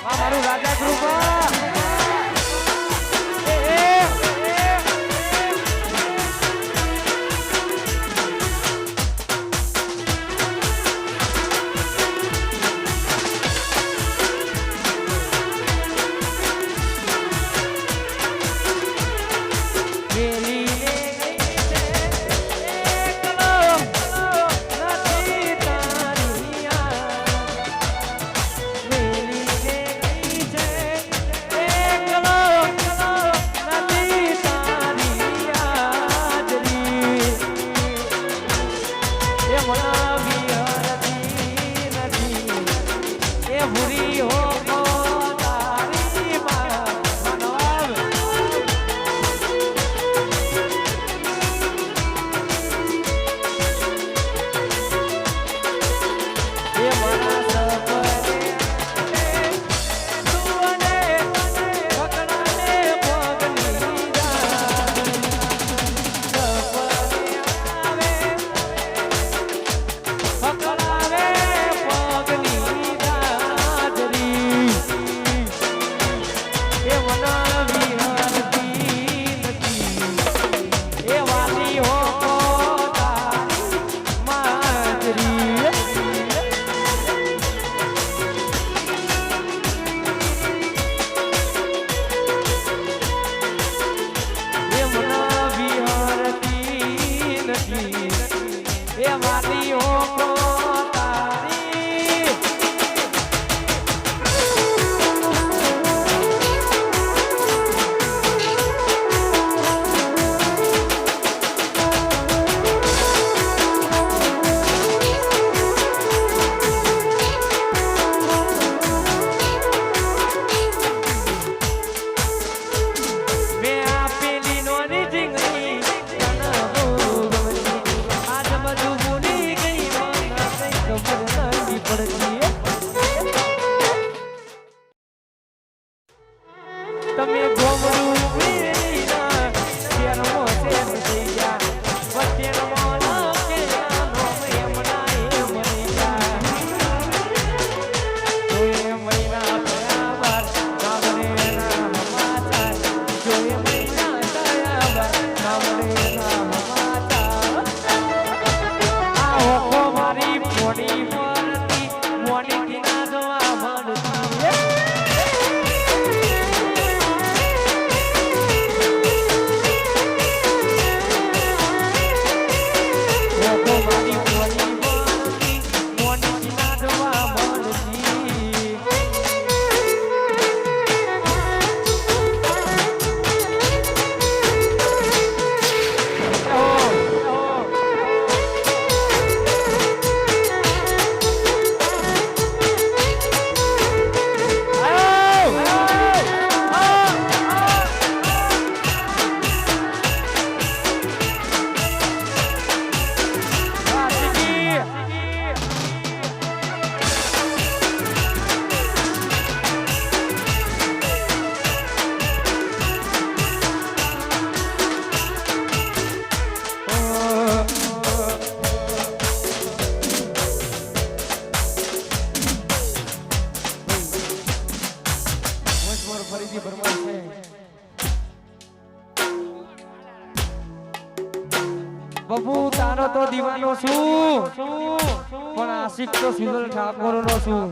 મારું રાજા ગ્રુપ બબુ તારો તો દીવાનો છું પણ આશિક તો સુંદર ઠાકોર નો છું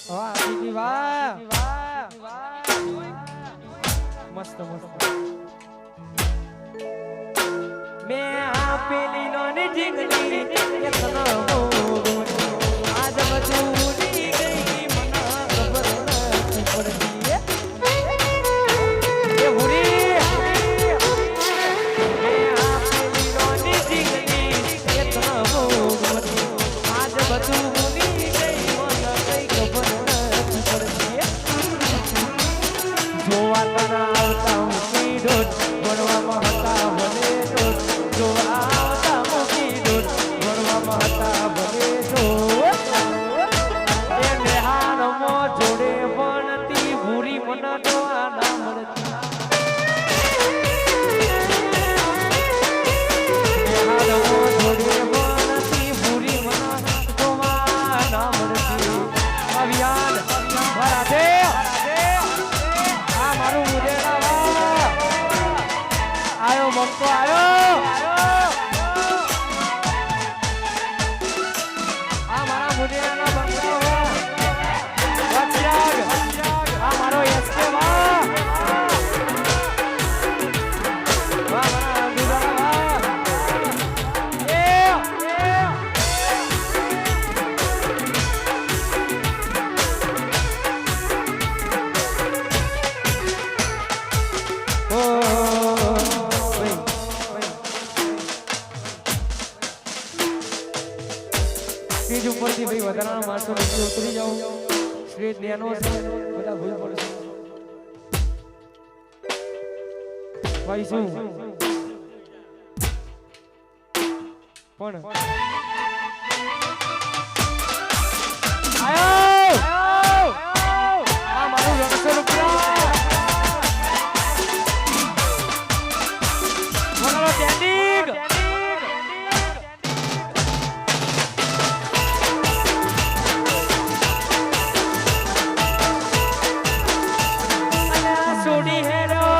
વાહ આશિકી વાહ મસ્ત મસ્ત મે આપેલી નો ની જીંગલી એક નો આજ બધું ઉડી ગઈ મને ખબર નથી પડતી એ હુરી વધારાના માણસો નીચે ઉતરી જાઓ સ્ટેજ નેનો છે બધા ભૂલ પડશે ભાઈ શું પણ આયો આ મારું રણસર રૂપિયા બોલો ટેન્ડિંગ સોડી હેરો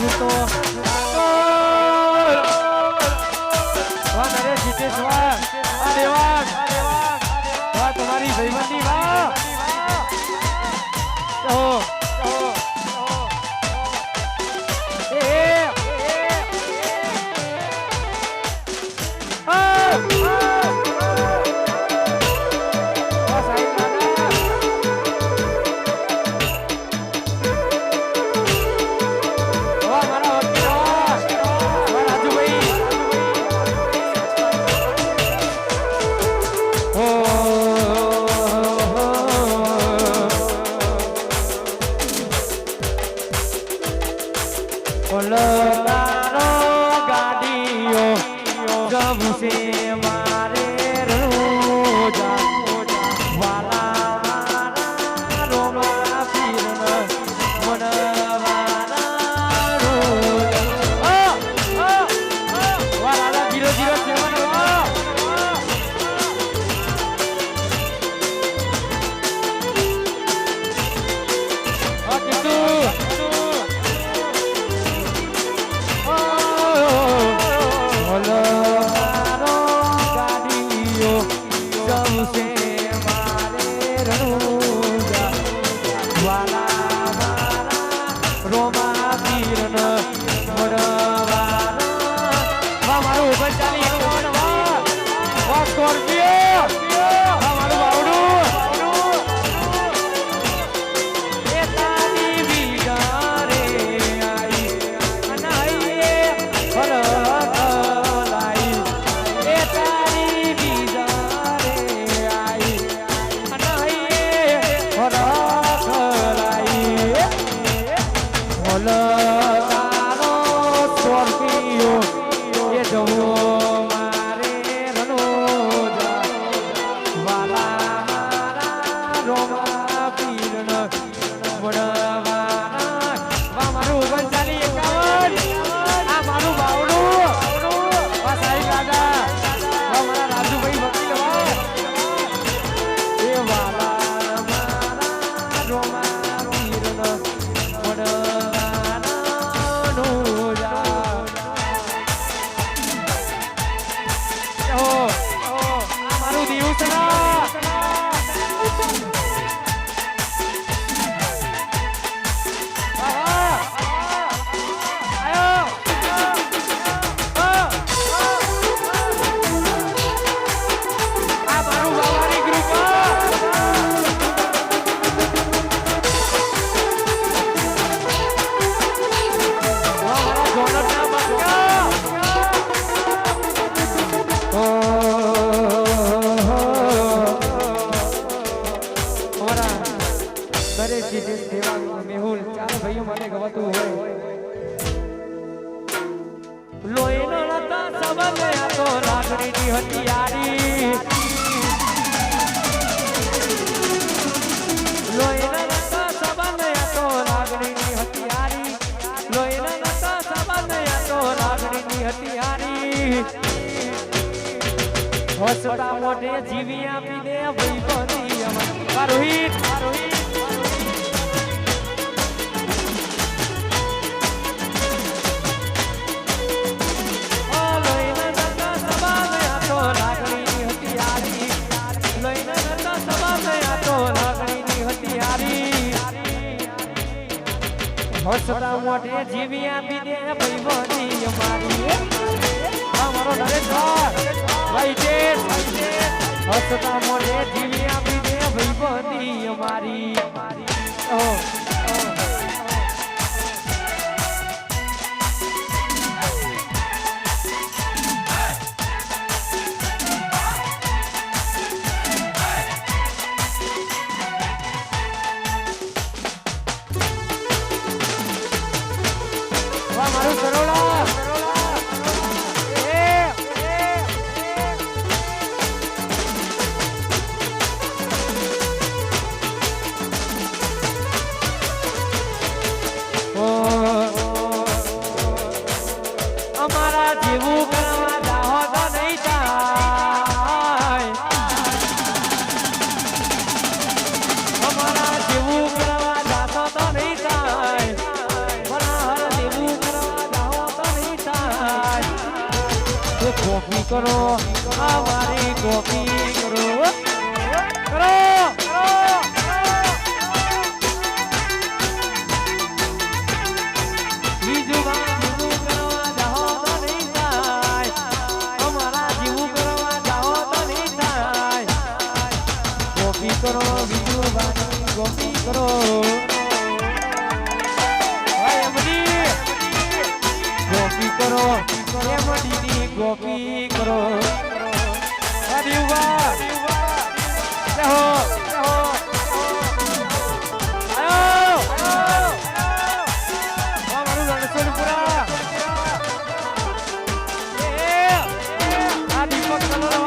સૂતો વાહ નરેશ જીતેશ વાહ અરે વાહ વાહ તમારી ભાઈબંધી વાહ તારો ગાડીઓ ગમશે મારે રોજા વાલા મારા રોમા પીરનો મનવાના રોજા વાલા 007 મેહુલ ચાર ભાઈઓ માટે ગવાતું હોય લોહીનો નતા સંબંધ આ તો લાગણીની હથિયારી લોહીનો નતા સંબંધ આ તો લાગણીની હથિયારી લોહીનો નતા સંબંધ આ તો લાગણીની હથિયારી હસતા મોઢે જીવી આપી દે ભાઈ બની રોહિત હસતા મોઢે જીવી આપી દે ભાઈ અમારી અમારો નરેશ ભાઈ દેશ હસતા મોઢે જીવી આપી દે ભાઈ અમારી મારું સરોડા કરો અમારી ગોપી કરો કરો બીજું કરવા જાઓ તો નહીં થાય અમારા જીવું કરવા જાઓ તો નહીં થાય ગોપી કરો બીજું ગોપી કરો ગોપી કરો એમડીની ગોપી કરો અરે ઉભા રહો આયો મારું રણછોડપુરા આ દીપક કલર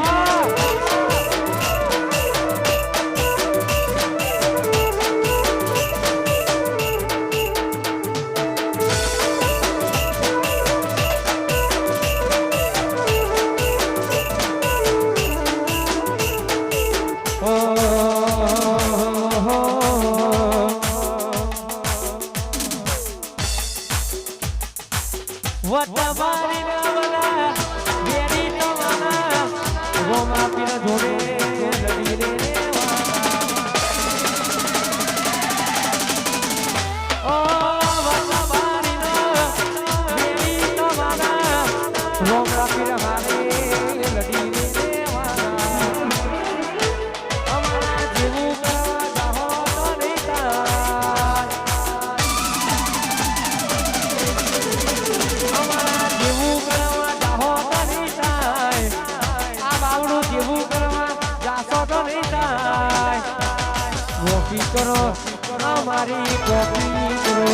વટવારી નવના બેરી નવના ગોમા પીર જોડે લડી રે ઓ વટવારી બેરી નવના ગોમા પીર મારે લડી રે અમારા જીવું કરવા જાઓ તો નહીં ગોપી કરો અમારી ગોપી કરો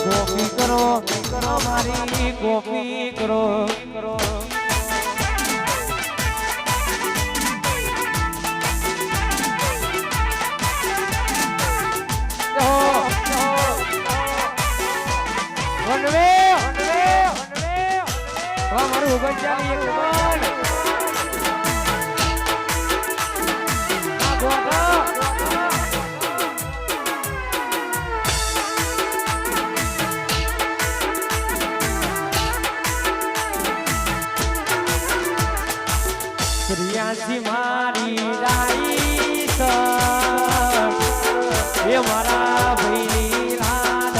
ગોપી કરો અમારી ગોપી કરો મારું ઉગંચાની એક ઉગન આ ગોગા પ્રિયાસી મારી રાઈ એ મારા ભાઈની રાધ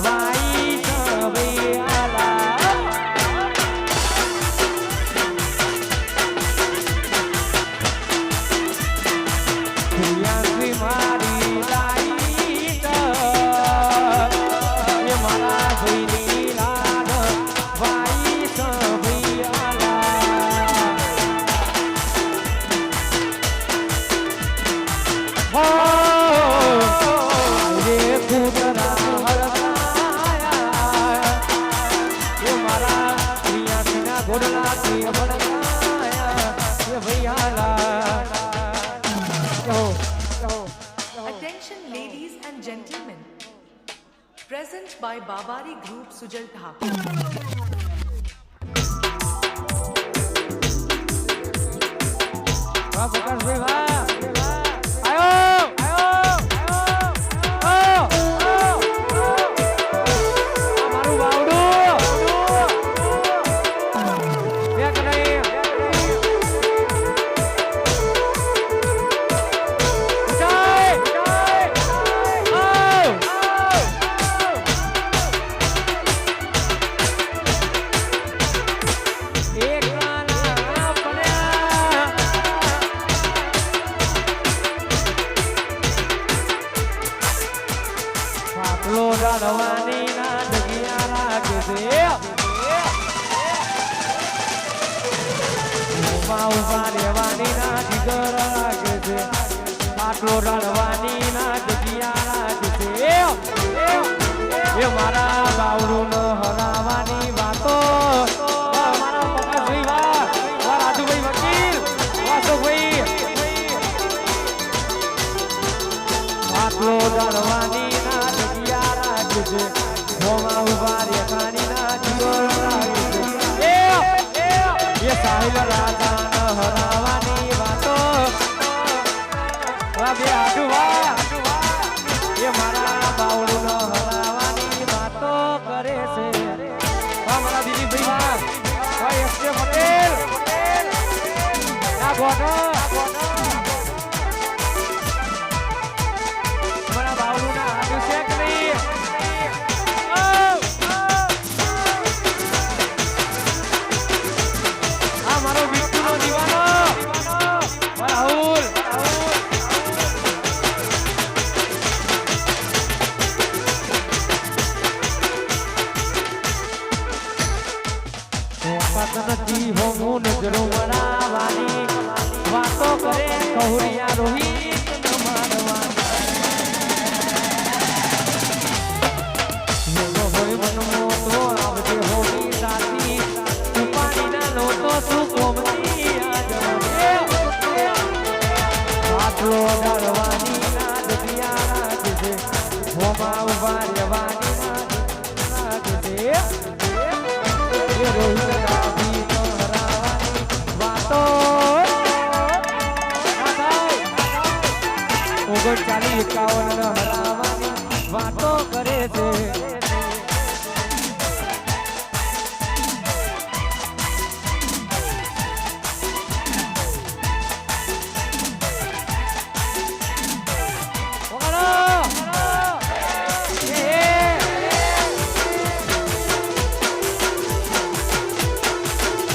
વાઈ ભાઈ આલા પ્રિયાસી મારી રાઈ એ મારા ભાઈની રાધ વાઈ ભાઈ આલા Attention ladies and gentlemen, present by Babari Group Sujal Thakur. રવાની ના જગ્યા રાખે છે ઉભા રહેવાની ના જીગર રાખે છે આટલો રણવાની ના જગ્યા રાખે છે એ મારા બાવડું ન હરાવાની વાતો મારા પકાશભાઈ વાહ રાજુભાઈ વકીલ વાસુભાઈ આટલો રણવાની ભોમાં ઉભા રે કાનીના જીવન રાખે એ સાહિલ રાજા ન હરાવાની વાતો બે આડુવા એ મારા હોમું નજરો મરાવાની વાતો કરે કહુરિયા રોહી